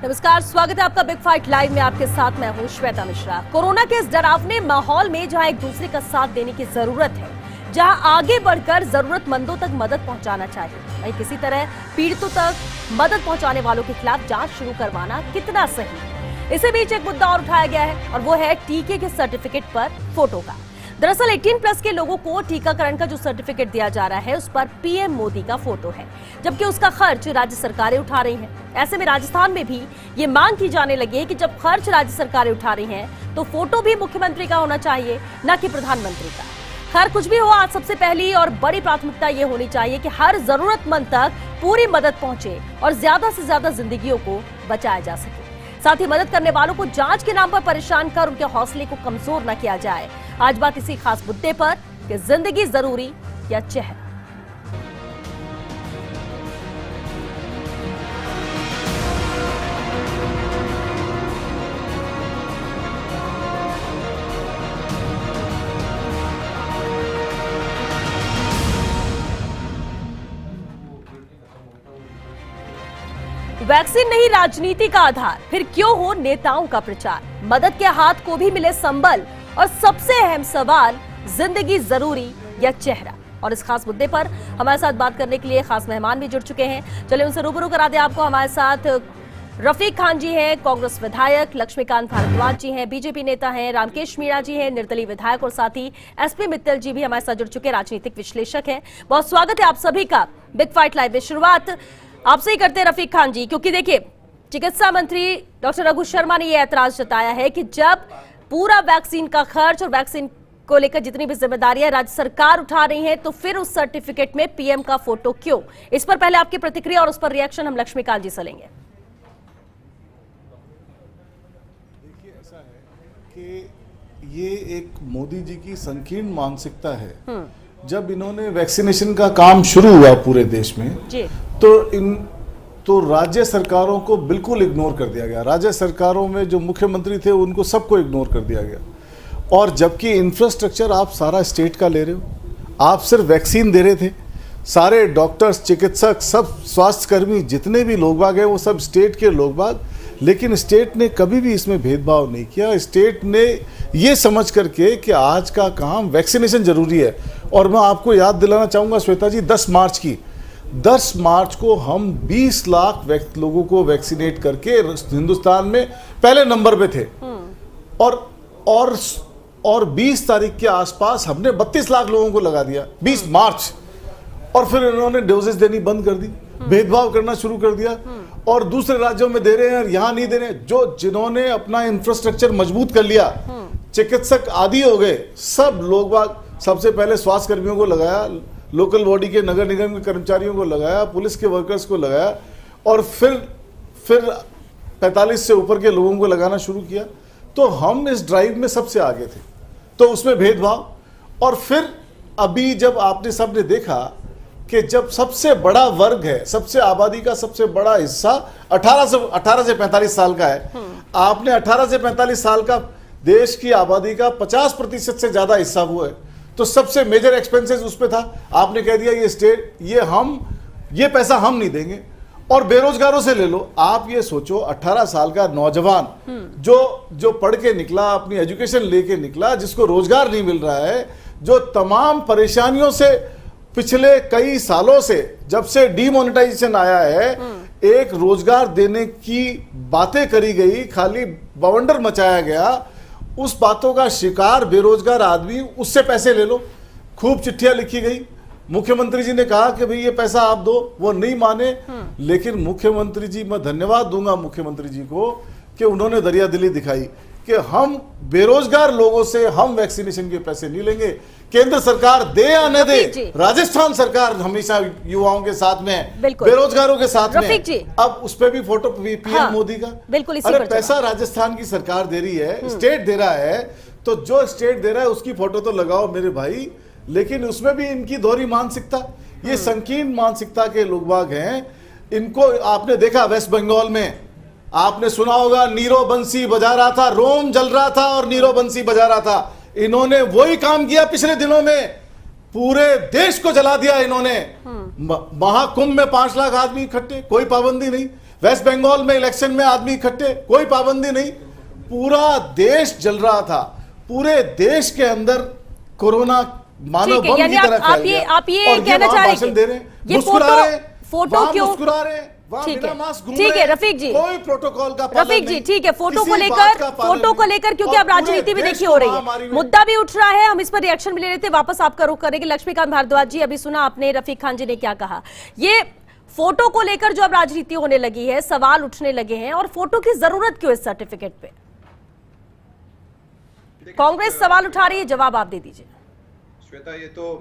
नमस्कार, स्वागत है आपका बिग फाइट लाइव में। आपके साथ मैं हूं श्वेता मिश्रा। कोरोना के इस डरावने माहौल में जहां एक दूसरे का साथ देने की जरूरत है, जहां आगे बढ़कर जरूरतमंदों तक मदद पहुंचाना चाहिए, वहीं किसी तरह पीड़ितों तक मदद पहुंचाने वालों के खिलाफ जांच शुरू करवाना कितना सही है। इसी बीच एक मुद्दा और उठाया गया है और वो है टीके के सर्टिफिकेट पर फोटो का। दरअसल 18+ के लोगों को टीकाकरण का जो सर्टिफिकेट दिया जा रहा है उस पर पीएम मोदी का फोटो है, जबकि उसका खर्च राज्य सरकारें उठा रही हैं। ऐसे में राजस्थान में भी ये मांग की जाने लगी है कि जब खर्च राज्य सरकारें उठा रही हैं तो फोटो भी मुख्यमंत्री का होना चाहिए, न कि प्रधानमंत्री का। खैर कुछ भी हो, आज सबसे पहली और बड़ी प्राथमिकता ये होनी चाहिए कि हर जरूरतमंद तक पूरी मदद पहुंचे और ज्यादा से ज्यादा जिंदगियों को बचाया जा सके। साथ ही मदद करने वालों को जांच के नाम पर परेशान कर उनके हौसले को कमजोर न किया जाए। आज बात इसी खास मुद्दे पर कि जिंदगी जरूरी या चेहरा। वैक्सीन नहीं राजनीति का आधार, फिर क्यों हो नेताओं का प्रचार। मदद के हाथ को भी मिले संबल और सबसे अहम सवाल, जिंदगी जरूरी या चेहरा। और इस खास मुद्दे पर हमारे साथ बात करने के लिए खास मेहमान भी जुड़ चुके हैं। चलिए उनसे रूबरू करा दें आपको। हमारे साथ रफीक खान जी हैं, कांग्रेस विधायक, लक्ष्मीकांत भारद्वाज जी हैं, बीजेपी नेता हैं, रामकेश मीणा जी हैं, निर्दलीय विधायक, और साथ ही एसपी मित्तल जी भी हमारे साथ जुड़ चुके, राजनीतिक विश्लेषक हैं। बहुत स्वागत है आप सभी का बिग फाइट लाइव में। शुरुआत आपसे ही करते हैं रफीक खान जी, क्योंकि देखिए चिकित्सा मंत्री डॉक्टर रघु शर्मा ने यह ऐतराज जताया है कि जब पूरा वैक्सीन का खर्च और वैक्सीन को लेकर जितनी भी जिम्मेदारियां राज्य सरकार उठा रही है, तो फिर उस सर्टिफिकेट में पीएम का फोटो क्यों। इस पर पहले आपकी प्रतिक्रिया और उस पर रिएक्शन हम लक्ष्मीकांत जी से लेंगे। देखिए ऐसा है कि ये एक मोदी जी की संकीर्ण मानसिकता है। जब इन्होंने वैक्सीनेशन का काम शुरू हुआ पूरे देश में जी, तो राज्य सरकारों को बिल्कुल इग्नोर कर दिया गया। राज्य सरकारों में जो मुख्यमंत्री थे उनको सबको इग्नोर कर दिया गया। और जबकि इंफ्रास्ट्रक्चर आप सारा स्टेट का ले रहे हो, आप सिर्फ वैक्सीन दे रहे थे। सारे डॉक्टर्स, चिकित्सक, सब स्वास्थ्यकर्मी जितने भी लोग बाग हैं वो सब स्टेट के लोग बाग, लेकिन स्टेट ने कभी भी इसमें भेदभाव नहीं किया। स्टेट ने ये समझ करके कि आज का काम वैक्सीनेशन जरूरी है। और मैं आपको याद दिलाना चाहूँगा श्वेता जी, 10 मार्च को हम 20 लाख लोगों को वैक्सीनेट करके हिंदुस्तान में पहले नंबर पे थे। और 20 तारीख के आसपास हमने 32 लाख लोगों को लगा दिया, 20 मार्च। और फिर इन्होंने डोजेस देनी बंद कर दी, भेदभाव करना शुरू कर दिया और दूसरे राज्यों में दे रहे हैं और यहाँ नहीं दे रहे हैं। जिन्होंने अपना इंफ्रास्ट्रक्चर मजबूत कर लिया, चिकित्सक आदि हो गए, सब लोग बाग, सबसे पहले स्वास्थ्य कर्मियों को लगाया, लोकल बॉडी के नगर निगम के कर्मचारियों को लगाया, पुलिस के वर्कर्स को लगाया, और फिर 45 से ऊपर के लोगों को लगाना शुरू किया। तो हम इस ड्राइव में सबसे आगे थे, तो उसमें भेदभाव। और फिर अभी जब आपने सबने देखा कि जब सबसे बड़ा वर्ग है, सबसे आबादी का सबसे बड़ा हिस्सा 18 से 45 साल का है, आपने 18 से 45 साल का देश की आबादी का 50% से ज्यादा हिस्सा हुआ है, तो सबसे मेजर एक्सपेंसेस उस पे था। आपने कह दिया ये स्टेट, ये पैसा हम नहीं देंगे। और बेरोजगारों से ले लो, आप ये सोचो 18 साल का नौजवान जो पढ़ के निकला, अपनी एजुकेशन लेके निकला, जिसको रोजगार नहीं मिल रहा है, जो तमाम परेशानियों से पिछले कई सालों से, जब से डीमोनेटाइजेशन आया है, एक रोजगार देने की बातें करी गई, खाली बवंडर मचाया गया, उस बातों का शिकार बेरोजगार आदमी, उससे पैसे ले लो। खूब चिट्ठियां लिखी गई, मुख्यमंत्री जी ने कहा कि भाई ये पैसा आप दो, वो नहीं माने। लेकिन मुख्यमंत्री जी, मैं धन्यवाद दूंगा मुख्यमंत्री जी को कि उन्होंने दरियादिली दिखाई कि हम बेरोजगार लोगों से हम वैक्सीनेशन के पैसे नहीं लेंगे। केंद्र सरकार दे या न दे, राजस्थान सरकार हमेशा युवाओं के साथ में है, बेरोजगारों के साथ में। अब उस पे भी फोटो पीएम मोदी का, बिल्कुल। अरे पैसा राजस्थान की सरकार दे रही है, स्टेट दे रहा है, तो जो स्टेट दे रहा है उसकी फोटो तो लगाओ मेरे भाई। लेकिन उसमें भी इनकी दोहरी मानसिकता, ये संकीर्ण मानसिकता के लोग बाग हैं। इनको आपने देखा वेस्ट बंगाल में, आपने सुना होगा, नीरो बंसी बजा रहा था, रोम जल रहा था और नीरो बंसी बजा रहा था। इन्होंने वही काम किया पिछले दिनों में, पूरे देश को जला दिया इन्होंने। महाकुंभ में 5 लाख आदमी इकट्ठे, कोई पाबंदी नहीं। वेस्ट बंगाल में इलेक्शन में आदमी इकट्ठे, कोई पाबंदी नहीं, पूरा देश जल रहा था, पूरे देश के अंदर कोरोना मानव बम की तरह फैल गया। आप ये कहना चाह रहे हैं ये मुस्कुरा रहे, फोटो क्यों मुस्कुरा रहे, ठीक है रफीक जी, कोई प्रोटोकॉल का पालन रफीक जी नहीं, ठीक है, फोटो किसी को बात लेकर क्योंकि और अब राजनीति भी पूरे देखी देश हो को रही महामारी है, में- मुद्दा भी उठ रहा है, हम इस पर रिएक्शन भी ले रहे थे, वापस आपका रुख करेंगे। लक्ष्मीकांत भारद्वाज जी, अभी सुना आपने रफीक खान जी ने क्या कहा, ये फोटो को लेकर जो अब राजनीति होने लगी है, सवाल उठने लगे हैं, और फोटो की जरूरत क्यों इस सर्टिफिकेट पे? कांग्रेस सवाल उठा रही है, जवाब आप दे दीजिए। श्वेता, ये तो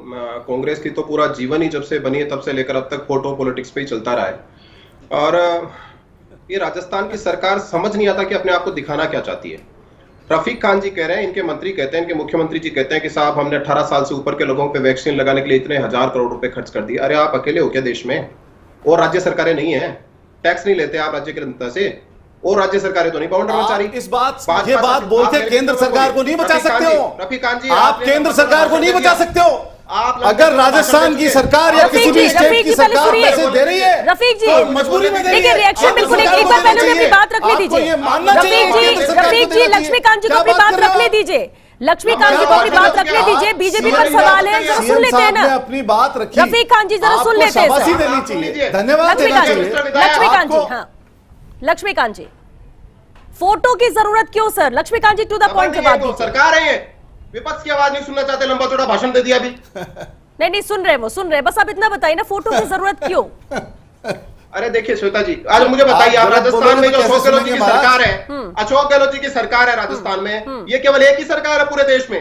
कांग्रेस की तो पूरा जीवन ही जब से बनी है तब से लेकर अब तक फोटो पॉलिटिक्स पे ही चलता रहा है, और ये राजस्थान की सरकार समझ नहीं आता कि अपने आप को दिखाना क्या चाहती है। रफीक खान जी कह रहे हैं, इनके मंत्री कहते हैं, इनके मुख्यमंत्री जी कहते हैं कि साहब हमने 18 साल से ऊपर के लोगों पे वैक्सीन लगाने के लिए इतने 1000 करोड़ रुपए खर्च कर दिए। अरे आप अकेले हो क्या देश में? और राज्य सरकारें नहीं है, टैक्स नहीं लेते आप राज्य के जनता से, और राज्य सरकारें तो नहीं बाउंडर कर्मचारी। इस बात ये बात बोलते केंद्र सरकार को नहीं बचा सकते हो, रफीक खान जी, आप केंद्र सरकार को नहीं बचा सकते हो। अगर राजस्थान की सरकार या किसी भी स्टेट की सरकार पैसे दे रही है, रफीक जी, तो मजबूरी में दे रही है। देखिए रिएक्शन बिल्कुल एक बार पहले उन्हें अपनी बात रखने दीजिए। रफीक जी लक्ष्मीकांत जी को अपनी बात रखने दीजिए, लक्ष्मीकांत जी को अपनी बात रखने दीजिए, बीजेपी पर सवाल है, जरा सुन लेते हैं ना अपनी बात रखी। रफीक खान जी, जरा सुन लेते हैं। शाबाशी देनी चाहिए, धन्यवाद देना चाहिए। लक्ष्मीकांत जी, हाँ लक्ष्मीकांत जी, फोटो की जरूरत क्यों sir? Laxmikant ji to the point जवाब दीजिए। सरकार है, विपक्ष की आवाज नहीं सुनना चाहते, लंबा चौड़ा भाषण दे दिया अभी। नहीं सुन रहे, वो सुन रहे, बस आप इतना बताइए ना, फोटो की जरूरत क्यों? अरे देखिए श्वेता जी, आज मुझे बताइए, आप राजस्थान में जो अशोक गहलोत जी की सरकार है, अशोक गहलोत जी की सरकार है राजस्थान में, ये केवल एक ही सरकार है पूरे देश में,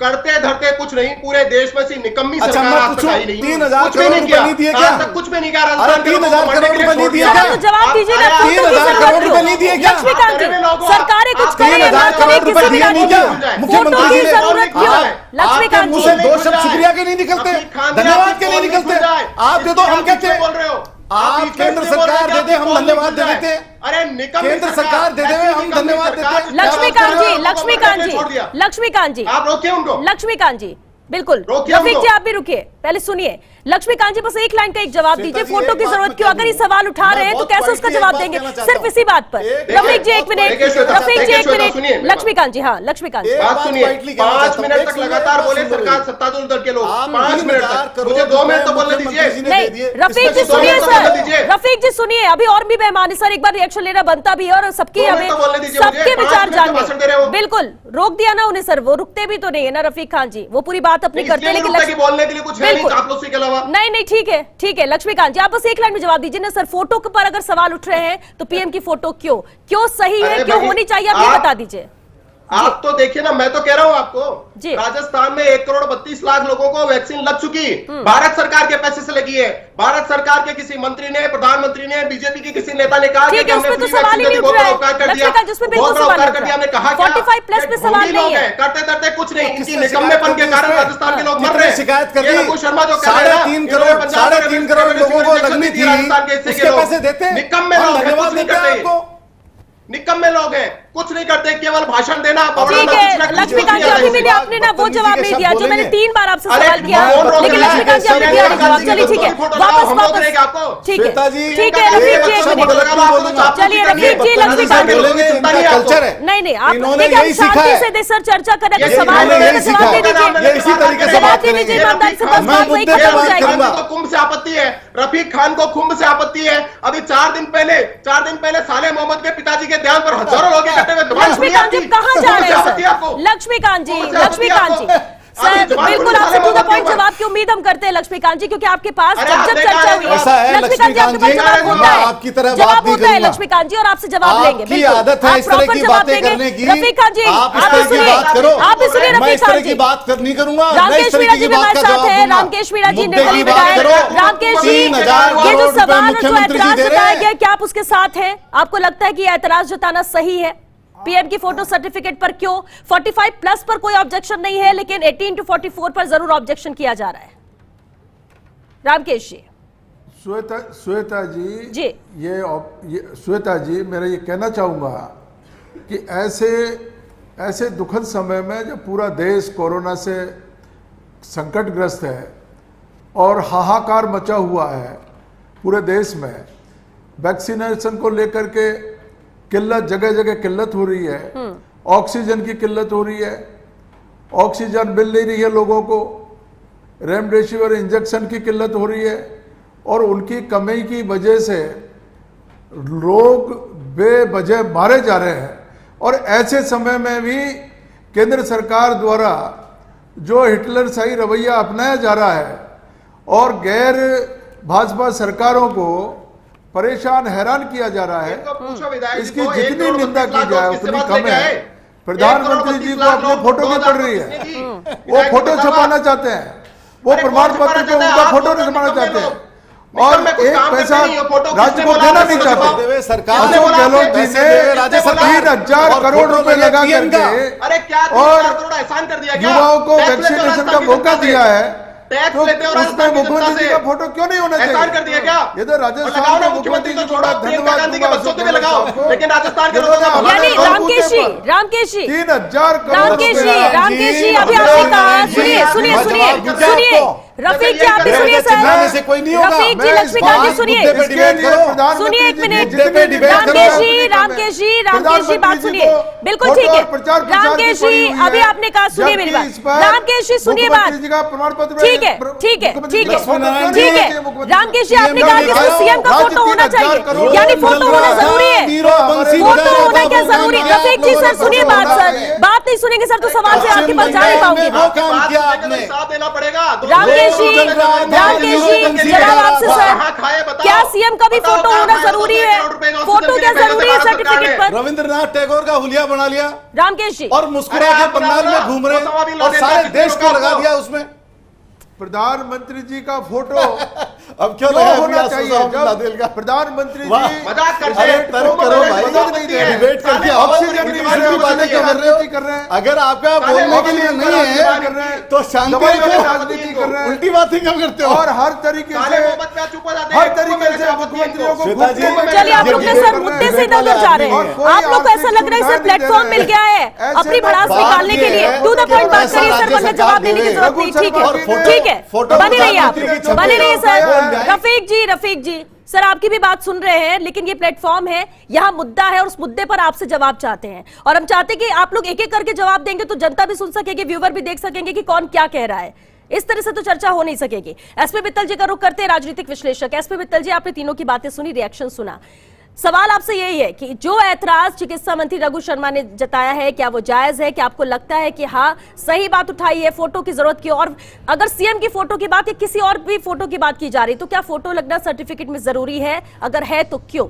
करते धरते कुछ नहीं, पूरे देश में से निकम्मी सरकार आज तक आई नहीं, 3000 कुछ भी नहीं किया, आज तक कुछ भी नहीं किया। राजस्थान के लोगों को मरने के लिए छोड़ दिया। तो जवाब दीजिए ना, फोटो की 3000 जरूरत करोड़ रुपए नहीं दिए क्यों? क्या? लक्ष्मीकांत जी, सरकारें कुछ करें या ना करें, किसी भी राज्य में फोटो की जरूरत क्यों? लक्ष्मीकांत जी, दो शब्द शुक्रिया के नहीं निकलते, धन्यवाद के नहीं निकलते। आप दे दो, हम कहते हैं बोल रहे हो, आप केंद्र सरकार दे दे, हम धन्यवाद दे देते। अरे केंद्र सरकार दे दे, हम धन्यवाद देते। लक्ष्मीकांत जी, लक्ष्मीकांत जी, आप रोकिए उनको, लक्ष्मीकांत जी, बिल्कुल रोकिए रफीक उनको। जी आप भी रुकिए, पहले सुनिए। लक्ष्मीकांत जी बस एक लाइन का एक जवाब दीजिए, फोटो की जरूरत क्यों? अगर ये सवाल उठा रहे हैं तो कैसे उसका जवाब देंगे? सिर्फ इसी बात पर। रफीक जी एक मिनट, रफीक जी एक मिनट, लक्ष्मीकांत जी, हाँ लक्ष्मीकांत जी, बात सुनिए। 5 मिनट तक लगातार बोले सरकार, सत्तारूढ़ दल के लोग 5 मिनट तक, मुझे 2 मिनट तो बोलने दीजिए। नहीं रफीक जी सुनिए सर, रफीक जी सुनिए, अभी और भी मेहमान सर, एक बार रिएक्शन लेना बनता भी है, और सबकी हमें सबके विचार जानने, बिल्कुल रोक दिया ना उन्हें सर, वो रुकते भी तो नहीं है ना रफीक खान जी, वो पूरी बात अपनी करते हैं, लेकिन बोलने के लिए कुछ है नहीं आप लोग के अलावा। नहीं ठीक है लक्ष्मीकांत जी, आप बस एक लाइन में जवाब दीजिए ना सर, फोटो के पर अगर सवाल उठ रहे हैं तो पीएम की फोटो क्यों सही है, क्यों होनी चाहिए, आप ये बता दीजिए। आप तो देखिए ना, मैं तो कह रहा हूं आपको, जी। राजस्थान में 1,32,00,000 लोगों को वैक्सीन लग चुकी, भारत सरकार के पैसे से लगी है। भारत सरकार के किसी मंत्री ने, प्रधानमंत्री ने, बीजेपी के किसी नेता ने कहा कि हमने तो सवाल ही नहीं उठ रहा है लक्ष्मीकांत, जिसमें बिल्कुल सवाल नहीं उठ रहा है। हमने कहा 45+ पे सवाल नहीं है, करते कुछ नहीं, इनकी निकम्मेपन के कारण राजस्थान के लोग मर रहे हैं। शिकायत कर दी, रघु शर्मा जो 3.5 करोड़ लोगों को लगनी थी, उसके पैसे देते, निकम्मे लोग हैं, कुछ नहीं करते, आपको निकम्मे लोग हैं, कुछ नहीं करते, केवल भाषण देना। ठीक है लक्ष्मीकांत जी, अभी भी आपने ना वो जवाब नहीं दिया जो मैंने 3 बार आपसे सवाल किया, लेकिन लक्ष्मीकांत जी आपने दिया जवाब। चलिए ठीक है, वापस ठीक है रफीक जी, चलिए रफीक जी, लक्ष्मीकांत कल्चर है, नहीं आप इन्होंने देखिए, हम यही सीखा शांति है। से दे सर चर्चा करें, ये सवाल इन्होंने यही जवाब सीखा दे है। दीजिए, ये इसी तरीके से जवाब बात दे दीजिए, करेंगे। ईमानदारी से, बस मैं बात वही मुद्दे खत्म पे हो बात जाएगी। करूंगा। कुंभ से आपत्ति है, रफीक खान को कुंभ से आपत्ति है। अभी 4 दिन पहले साले मोहम्मद के पिताजी के ध्यान पर हजारों लोग इकट्ठे हुए। लक्ष्मीकांत जी कहाँ जा रहे हैं सर? लक्ष्मीकांत जी सर, बिल्कुल आपसे टू द पॉइंट जवाब की उम्मीद हम करते हैं लक्ष्मीकांत जी, क्योंकि आपके पास जब चर्चा हुई ऐसा है है लक्ष्मीकांत जी, आपके पास जवाब होता है, आपकी तरह जवाब बात नहीं होता है करूंगा। लक्ष्मीकांत जी, और आपसे जवाब लेंगे। आपकी आदत है इस तरह की बातें करने की। रफीक खान जी आप इस आप तरह भी की सुनिए, बात करो, आप भी सुनिए मैं रफीक इस तरह खान की जी। बात नहीं करूंगा। रामकेश मीणा जी भी हमारे साथ है, रामकेश मीणा जी ने मुद्दे की बात करो। रामकेश जी, 3,000 ये जो करोड़ रुपए सवाल और जो मुख्यमंत्री जी ऐतराज दे रहे जताया हैं। गया, क्या आप उसके साथ हैं? आपको लगता है कि ऐतराज जताना सही है? पीएम की फोटो सर्टिफिकेट पर क्यों 45+ पर कोई ऑब्जेक्शन नहीं है, लेकिन 18 to 44 पर जरूर ऑब्जेक्शन किया जा रहा है? रामकेश जी। श्वेता जी, जी ये श्वेता जी, मेरा ये कहना चाहूँगा कि ऐसे दुखद समय में जब पूरा देश कोरोना से संकटग्रस्त है और हाहाकार मचा हुआ है पूरे देश में, वैक्सीनेशन को लेकर के किल्लत, जगह जगह किल्लत हो रही है, ऑक्सीजन की किल्लत हो रही है, ऑक्सीजन मिल नहीं रही है लोगों को, रेमडेसिविर इंजेक्शन की किल्लत हो रही है और उनकी कमी की वजह से लोग बेवजह मारे जा रहे हैं। और ऐसे समय में भी केंद्र सरकार द्वारा जो हिटलर शाही रवैया अपनाया जा रहा है और गैर भाजपा सरकारों को परेशान हैरान किया जा रहा है, इसकी जितनी निंदा की जाए उतनी कम है। प्रधानमंत्री जी को अपने फोटो की पड़ रही है, वो फोटो छपाना चाहते हैं, वो प्रमाण पत्र जो उनका फोटो नहीं छपाना चाहते हैं और एक पैसा राज्य को देना नहीं चाहते। अशोक गहलोत जी ने 3,000 करोड़ रुपए लगा करके और युवाओं को वैक्सीनेशन का मौका दिया है, तो उसमें मुख्यमंत्री जी का फोटो क्यों नहीं होना चाहिए? कर दिया क्या? ये तो राजस्थान के मुख्यमंत्री जी को धन्यवाद दूंगा अशोक गहलोत साहब को। लेकिन राजस्थान के यानी रामकेश जी 3,000 करोड़ रामकेश जी अभी आपने कहा, सुनिए रफीक जी, आप भी सुनिए सर, रफीक जी, लक्ष्मीकांत जी सुनिए एक मिनट, रामकेश जी बात सुनिए, बिल्कुल ठीक है रामकेश जी, अभी आपने कहा, सुनिए मेरी बात, रामकेश जी सुनिए बात, ठीक है रामकेश जी, आपने कहा कि सीएम का फोटो होना चाहिए, यानी फोटो होना जरूरी है, फोटो होना क्या जरूरी? रफीक जी सर सुनिए बात, सर बात नहीं सुनेंगे सर तो सवाल से आपके पास जा नहीं पाऊंगी। साथ देना पड़ेगा। रामकेश जी जनाब आपसे सर, क्या सीएम का भी फोटो होना जरूरी है? फोटो क्या जरूरी है सर्टिफिकेट पर? रविंद्रनाथ टैगोर का हुलिया बना लिया रामकेश जी और मुस्कुरा के बंगाल में घूम रहे और सारे देश को लगा दिया उसमें। प्रधानमंत्री जी का फोटो अब क्यों होना चाहिए? जब प्रधानमंत्री जी मजाक करते अरे हैं, तर्क करो भाई, डिबेट करके ऑक्सीजन की बातें कर रहे हो। अगर आपका बोलने के लिए नहीं है तो शांति से राजनीति कर रहे हैं, उल्टी बातें क्यों करते हो? और हर तरीके से मुख्यमंत्रियों को चलिए, आप लोग सर मुद्दे से इधर उधर जा रहे हैं, आप लोग को ऐसा लग रहा है सर प्लेटफॉर्म मिल गया है अपनी भड़ास निकालने के लिए। टू द पॉइंट बात करिए सर, वरना जवाब देने की जरूरत नहीं। ठीक है बने रहिए आप, बने रहिए सर। रफीक जी सर आपकी भी बात सुन रहे हैं, लेकिन ये प्लेटफॉर्म है, यहाँ मुद्दा है और उस मुद्दे पर आपसे जवाब चाहते हैं, और हम चाहते हैं कि आप लोग एक एक करके जवाब देंगे तो जनता भी सुन सकेगी, व्यूअर भी देख सकेंगे कि कौन क्या कह रहा है। इस तरह से तो चर्चा हो नहीं सकेगी। एसपी मित्तल जी का रुख करते हैं, राजनीतिक विश्लेषक। एसपी मित्तल जी, आपने तीनों की बातें सुनी, रिएक्शन सुना, सवाल आपसे यही है कि जो ऐतराज चिकित्सा मंत्री रघु शर्मा ने जताया है, क्या वो जायज है? क्या आपको लगता है कि हाँ सही बात उठाई है फोटो की जरूरत की, और अगर सीएम की फोटो की बात या किसी और भी फोटो की बात की जा रही तो क्या फोटो लगना सर्टिफिकेट में जरूरी है? अगर है तो क्यों?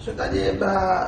श्वेता जी,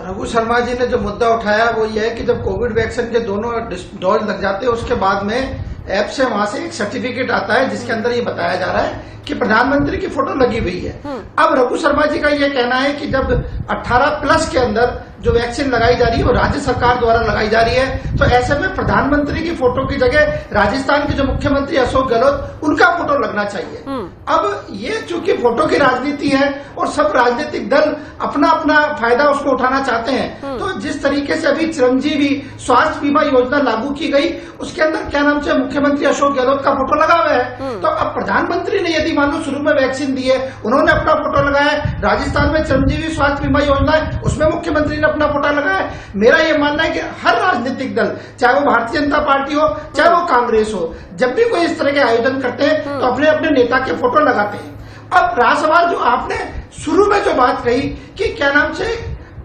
रघु शर्मा जी ने जो मुद्दा उठाया वो ये है कि जब कोविड वैक्सीन के दोनों डोज लग जाते हैं उसके बाद में ऐप से वहां से एक सर्टिफिकेट आता है जिसके अंदर ये बताया जा रहा है कि प्रधानमंत्री की फोटो लगी हुई है। अब रघु शर्मा जी का ये कहना है कि जब 18+ के अंदर जो वैक्सीन लगाई जा रही है वो राज्य सरकार द्वारा लगाई जा रही है, तो ऐसे में प्रधानमंत्री की फोटो की जगह राजस्थान के जो मुख्यमंत्री अशोक गहलोत उनका फोटो लगना चाहिए। अब ये चूंकि फोटो की राजनीति है और सब राजनीतिक दल अपना अपना फायदा उसको उठाना चाहते हैं, तो जिस तरीके से अभी चिरंजीवी स्वास्थ्य बीमा योजना लागू की गई उसके अंदर क्या नाम से मुख्यमंत्री अशोक गहलोत का फोटो लगा हुआ है, तो अब प्रधानमंत्री ने यदि मान लो शुरू में वैक्सीन दी है, उन्होंने अपना फोटो लगाया, राजस्थान में चिरंजीवी स्वास्थ्य बीमा योजना है उसमें मुख्यमंत्री ने अपना फोटो लगाया। मेरा यह मानना है कि हर राजनीतिक दल, चाहे वो भारतीय जनता पार्टी हो चाहे वो कांग्रेस हो, जब भी कोई इस तरह के आयोजन करते हैं तो अपने अपने नेता के फोटो लगाते हैं। अब रहा सवाल जो आपने शुरू में जो बात कही कि क्या नाम से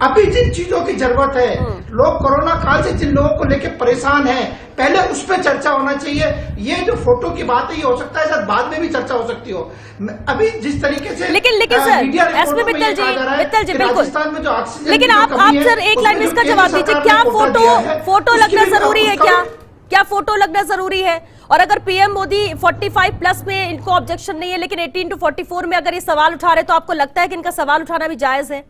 अभी जिन चीजों की जरूरत है, लोग कोरोना काल से जिन लोगों को लेकर परेशान हैं, पहले उस पर चर्चा होना चाहिए। ये जो फोटो की बात है ये हो सकता है शायद बाद में भी चर्चा हो सकती हो। अभी जिस तरीके से लेकिन सर एसपी मित्तल जी बिल्कुल, राजस्थान में जो ऑक्सीजन लेकिन आप सर एक लाइन में इसका जवाब दीजिए, क्या फोटो लगना जरूरी है? क्या फोटो लगना जरूरी है? और अगर पीएम मोदी 45+ में इनको ऑब्जेक्शन नहीं है, लेकिन 18 to 44 में अगर ये सवाल उठा रहे तो आपको लगता है कि इनका सवाल उठाना भी जायज है?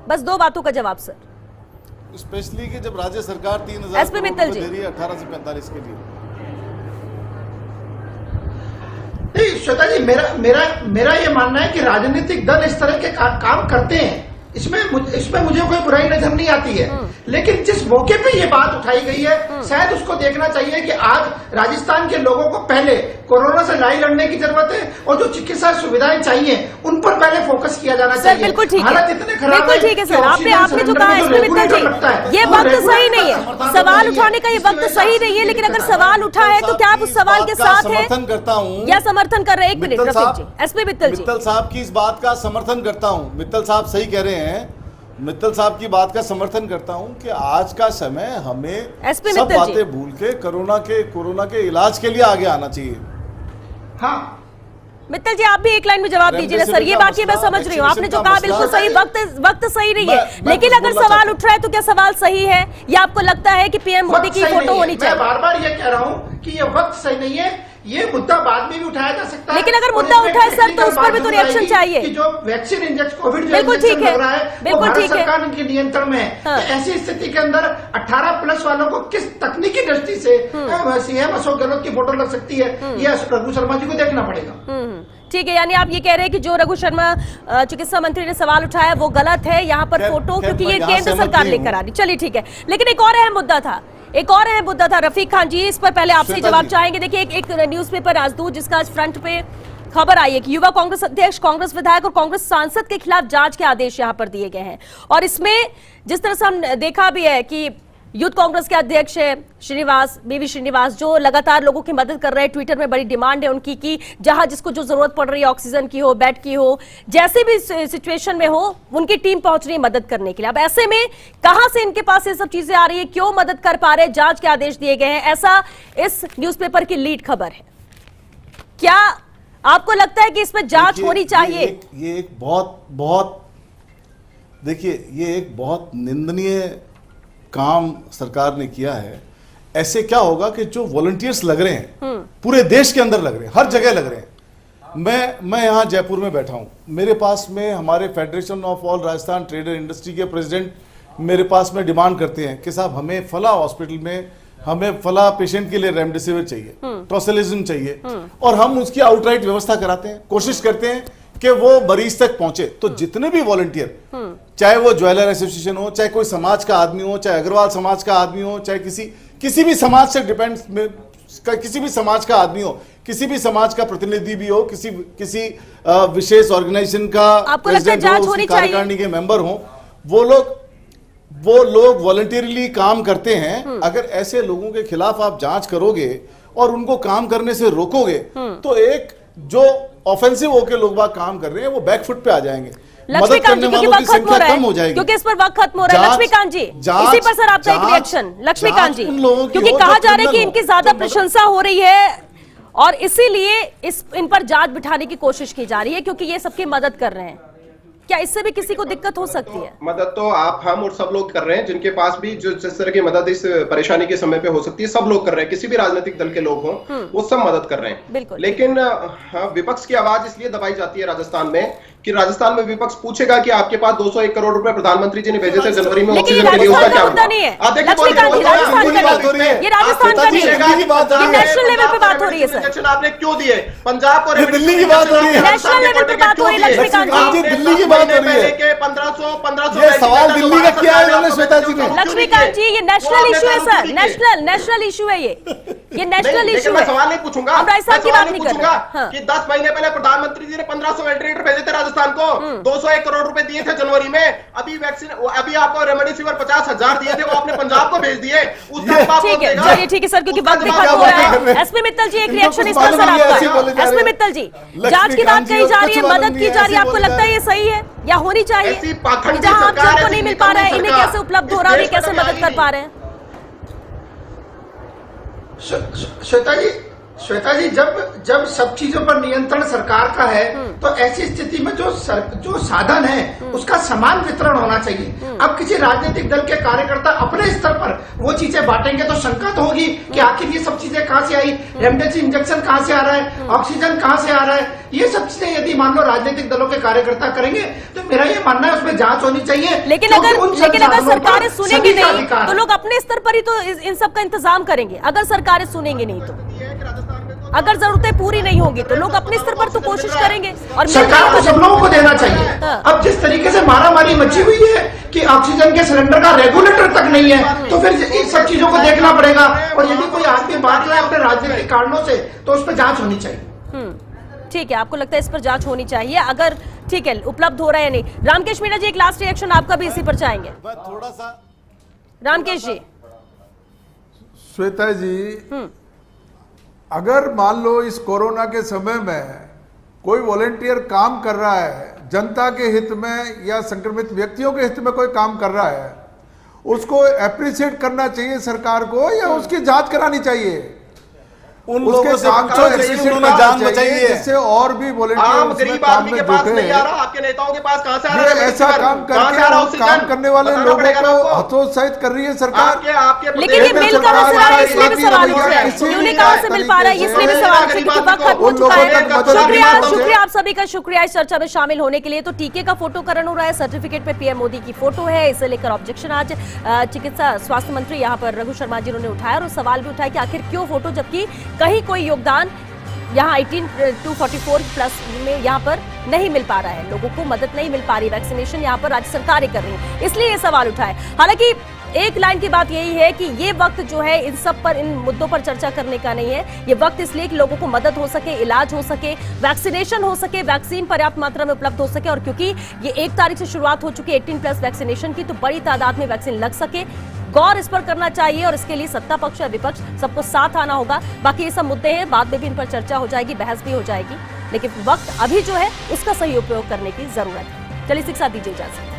बस 2 बातों का जवाब सर। स्पेशली कि जब राज्य सरकार 3,000 एसपी मित्तल जी दे रही है 18 से 45 के लिए। नहीं श्वेता जी, मेरा ये मानना है कि राजनीतिक दल इस तरह के काम करते हैं, इसमें मुझे कोई बुराई नजर नहीं आती है, लेकिन जिस मौके पे ये बात उठाई गई है, शायद उसको देखना चाहिए कि आज राजस्थान के लोगों को पहले कोरोना से लड़ाई लड़ने की जरूरत है और जो चिकित्सा सुविधाएं चाहिए उन पर पहले फोकस किया जाना चाहिए। बिल्कुल ठीक है, हालत इतने खराब बिल्कुल ठीक है सर। आपने जो कहा इसमें मित्तल जी, ये वक्त सही नहीं है, सवाल उठाने का ये वक्त सही नहीं है। लेकिन अगर सवाल उठा है तो क्या आप उस सवाल के साथ हैं समर्थन करता हूं या समर्थन कर रहे हैं? एक मिनट रफीक जी, एसपी मित्तल जी, मित्तल साहब की इस बात का समर्थन करता हूं। मित्तल साहब सही कह रहे हैं, मित्तल साहब की बात का समर्थन करता हूं कि आज का समय हमें एसपी सब मित्तल जी। बातें भूल के कोरोना के इलाज के लिए आगे आना चाहिए। हाँ मित्तल जी, आप भी एक लाइन में जवाब दीजिए ना सर। ये बाकी मैं समझ रही हूँ, आपने जो कहा बिल्कुल सही, वक्त सही नहीं है। लेकिन अगर सवाल उठ रहा है तो क्या सवाल सही है या आपको लगता है कि पीएम मोदी की फोटो होनी चाहिए? मैं बार बार ये कह रहा हूँ कि ये वक्त सही नहीं है, ये मुद्दा बाद में भी उठाया जा सकता है। लेकिन अगर मुद्दा उठा है सर तो उस पर भी तो रिएक्शन चाहिए। कि जो वैक्सीन इंजेक्शन कोविड जो बिल्कुल ठीक इंजेक्शन है, लग रहा है बिल्कुल वो ठीक भारत है। सरकार के नियंत्रण में है। हाँ। तो ऐसी स्थिति के अंदर 18+ वालों को किस तकनीकी दृष्टि से सीएम अशोक गहलोत की फोटो लग सकती है, ये रघु शर्मा जी को देखना पड़ेगा। ठीक है, यानी आप ये कह रहे हैं कि जो रघु शर्मा चिकित्सा मंत्री ने सवाल उठाया वो गलत है यहाँ पर फोटो, क्योंकि ये केंद्र सरकार लेकर आ रही। चलिए ठीक है, लेकिन एक और अहम मुद्दा था रफीक खान जी, इस पर पहले आपसे जवाब चाहेंगे। देखिए एक न्यूज़पेपर राजदूत जिसका आज फ्रंट पे खबर आई है कि युवा कांग्रेस अध्यक्ष, कांग्रेस विधायक और कांग्रेस सांसद के खिलाफ जांच के आदेश यहां पर दिए गए हैं। और इसमें जिस तरह से हम देखा भी है कि यूथ कांग्रेस के अध्यक्ष है बीवी श्रीनिवास, जो लगातार लोगों की मदद कर रहे हैं। ट्विटर में बड़ी डिमांड है उनकी कि जहां जिसको जो जरूरत पड़ रही है, ऑक्सीजन की हो, बेड की हो, जैसे भी सिचुएशन में हो, उनकी टीम पहुंच रही है मदद करने के लिए। अब ऐसे में कहां से इनके पास ये सब चीजें आ रही है, क्यों मदद कर पा रहे हैं? जांच के आदेश दिए गए हैं, ऐसा इस न्यूज़पेपर की लीड खबर है। क्या आपको लगता है कि इसमें जांच होनी चाहिए? ये एक बहुत देखिए, ये एक बहुत निंदनीय काम सरकार ने किया है। ऐसे क्या होगा कि जो वॉलंटियर्स लग रहे हैं पूरे देश के अंदर लग रहे हैं, हर जगह लग रहे हैं। मैं यहाँ जयपुर में बैठा हूँ, मेरे पास में हमारे federation of all Rajasthan trader industry के प्रेसिडेंट मेरे पास में डिमांड करते हैं कि साहब हमें फला हॉस्पिटल में हमें फला पेशेंट के लिए रेमडेसिविर चाहिए, टॉसिलिजम चाहिए, और हम उसकी आउटराइट व्यवस्था कराते हैं, कोशिश करते हैं कि वो मरीज तक पहुंचे। तो जितने भी वॉलंटियर, चाहे वो ज्वेलर एसोसिएशन हो, चाहे कोई समाज का आदमी हो, चाहे अग्रवाल समाज का आदमी हो, चाहे किसी भी समाज से किसी भी समाज का आदमी हो, किसी भी समाज का प्रतिनिधि भी हो, किसी विशेष ऑर्गेनाइजेशन का प्रेसिडेंट हो, उसकी कार्यकारिणी के मेंबर हो, वो लोग वॉलंटियरली काम करते हैं। अगर ऐसे लोगों के खिलाफ आप जांच करोगे और उनको काम करने से रोकोगे तो एक जो ऑफेंसिव होकर लोग बाग काम कर रहे हैं वो बैकफुट पे आ जाएंगे। लक्ष्मीकांत जी, क्योंकि वक्त खत्म हो रहा है, क्योंकि इस पर वक्त खत्म हो रहा है। लक्ष्मीकांत जी, इसी पर सर आपका एक रिएक्शन। लक्ष्मीकांत जी, क्योंकि कहा जा रहा है कि इनकी ज्यादा प्रशंसा हो रही है और इसीलिए इन पर जांच बिठाने की कोशिश की जा रही है, क्योंकि ये सबकी मदद कर रहे हैं। क्या इससे भी किसी को दिक्कत हो सकती है? मदद तो आप, हम और सब लोग कर रहे हैं, जिनके पास भी जो जिस तरह की मदद इस परेशानी के समय पे हो सकती है, सब लोग कर रहे हैं। किसी भी राजनीतिक दल के लोग हों, वो सब मदद कर रहे हैं। लेकिन विपक्ष की आवाज इसलिए दबाई जाती है राजस्थान में कि राजस्थान में विपक्ष पूछेगा कि आपके पास 201 करोड़ रुपए प्रधानमंत्री जी ने भेजे थे जनवरी में ऑक्सीजन के लिए, उसका क्या हुआ? लक्ष्मीकांत जी, राजस्थान का नहीं है, ये राजस्थान का नहीं है, ये नेशनल लेवल पे बात हो रही है सर। इंजेक्शन आपने क्यों दिए? पंजाब को दिल्ली की बात हो रही है, नेशनल लेवल पे बात हो रही है। लक्ष्मीकांत जी, दिल्ली की बात हो रही है के 1500 ये सवाल दिल्ली का किया है इन्होंने श्वेता जी ने। लक्ष्मीकांत जी, ये नेशनल इशू है सर, नेशनल इशू है ये नेशनल इशू है। मैं सवाल नहीं पूछूंगा, हम राजस्थान की बात नहीं कर रहे कि 10 महीने पहले प्रधानमंत्री जी ने 1500 वेंटिलेटर भेजे थे राजस्थान को, 201 करोड़ रुपए दिए थे जनवरी में। अभी आपको रेमडेसिविर 50,000 दिए थे, वो आपने पंजाब को भेज दिए। ठीक है, चलिए ठीक है सर, क्योंकि वक्त भी खत्म हो रहा है। एसपी मित्तल जी, एक रिएक्शन इस पर सर आपका। एसपी मित्तल जी, जांच की बात कही जा रही है, मदद की जा रही है, आपको लगता है ये सही है या होनी चाहिए? जहां आप सबको नहीं मिल पा रहा है, इन्हें कैसे उपलब्ध हो रहा है, कैसे मदद कर पा रहे हैं? श्वेता जी, जब सब चीजों पर नियंत्रण सरकार का है तो ऐसी स्थिति में जो साधन है उसका समान वितरण होना चाहिए। अब किसी राजनीतिक दल के कार्यकर्ता अपने स्तर पर वो चीजें बांटेंगे तो शंका तो होगी कि आखिर ये सब चीजें कहां से आई, रेमडेसिविर इंजेक्शन कहां से आ रहा है, ऑक्सीजन कहां से आ रहा है। ये सब चीजें यदि मान लो राजनीतिक दलों के कार्यकर्ता करेंगे तो मेरा ये मानना है उसमें जांच होनी चाहिए। लेकिन अगर सरकारें सुनेंगी नहीं तो लोग अपने स्तर पर ही तो इन सब का इंतजाम करेंगे। अगर सरकारें सुनेंगी नहीं तो, अगर जरूरतें पूरी नहीं होगी तो लोग अपने स्तर पर तो कोशिश करेंगे। और सरकार को सब लोगों को देना चाहिए। अब जिस तरीके से मारामारी मची हुई है कि ऑक्सीजन के सिलेंडर का रेगुलेटर तक नहीं है, तो फिर इन सब चीजों को देखना पड़ेगा। और यदि कोई आदमी बात रहा है अपने राजनीतिक कारणों से, तो उस पर जांच होनी चाहिए। ठीक है, आपको लगता है इस पर जांच होनी चाहिए, अगर ठीक है उपलब्ध हो रहा है या नहीं। रामकेश मीणा जी, एक लास्ट रिएक्शन आपका भी इसी पर चाहेंगे। थोड़ा सा रामकेश जी। श्वेता जी, अगर मान लो इस कोरोना के समय में कोई वॉलेंटियर काम कर रहा है, जनता के हित में या संक्रमित व्यक्तियों के हित में कोई काम कर रहा है, उसको एप्रिशिएट करना चाहिए सरकार को, या उसकी जांच करानी चाहिए? उन लोगों से पूछो जिससे उन्होंने जान बचाई है, जिससे और भी आम वॉलेंटियर्स गरीब आदमी के पास नहीं आ रहा, आपके नेताओं के पास कहां से आ रहा है? ऐसा काम करके काम करने वाले लोगों को हतोत्साहित कर रही है सरकार। लेकिन ये मिल कहां से रहा है, इसलिए भी सवाल उठ रहा है, यूनिट कहां से मिल पा रहा है, इसलिए भी सवाल उठ रहा है, क्योंकि वक्त खत्म हो चुका है। शुक्रिया आप सभी का, शुक्रिया इस चर्चा में शामिल होने के लिए। तो टीके का फोटोकरण हो रहा है, सर्टिफिकेट पे पीएम मोदी की फोटो है, इसे लेकर ऑब्जेक्शन आज चिकित्सा स्वास्थ्य मंत्री यहाँ पर रघु शर्मा जी ने उठाया, और सवाल भी उठाया कि आखिर क्यों फोटो, जबकि कहीं कोई योगदान यहाँ 18 to 44 प्लस में यहाँ पर नहीं मिल पा रहा है, लोगों को मदद नहीं मिल पा रही, वैक्सीनेशन यहाँ पर राज्य सरकारें कर रही है, इसलिए ये सवाल उठाए। हालांकि एक लाइन की बात यही है कि ये वक्त जो है इन सब पर, इन मुद्दों पर चर्चा करने का नहीं है, ये वक्त इसलिए कि लोगों को मदद हो सके, इलाज हो सके, वैक्सीनेशन हो सके, वैक्सीन पर्याप्त मात्रा में उपलब्ध हो सके, और क्योंकि ये 1 तारीख से शुरुआत हो चुकी है 18+ वैक्सीनेशन की, तो बड़ी तादाद में वैक्सीन लग सके। गौर इस पर करना चाहिए, और इसके लिए सत्ता पक्ष और विपक्ष सबको साथ आना होगा। बाकी ये सब मुद्दे हैं, बाद में भी इन पर चर्चा हो जाएगी, बहस भी हो जाएगी, लेकिन वक्त अभी जो है उसका सही उपयोग करने की जरूरत है। चलिए शिक्षा दीजिए इजाजत।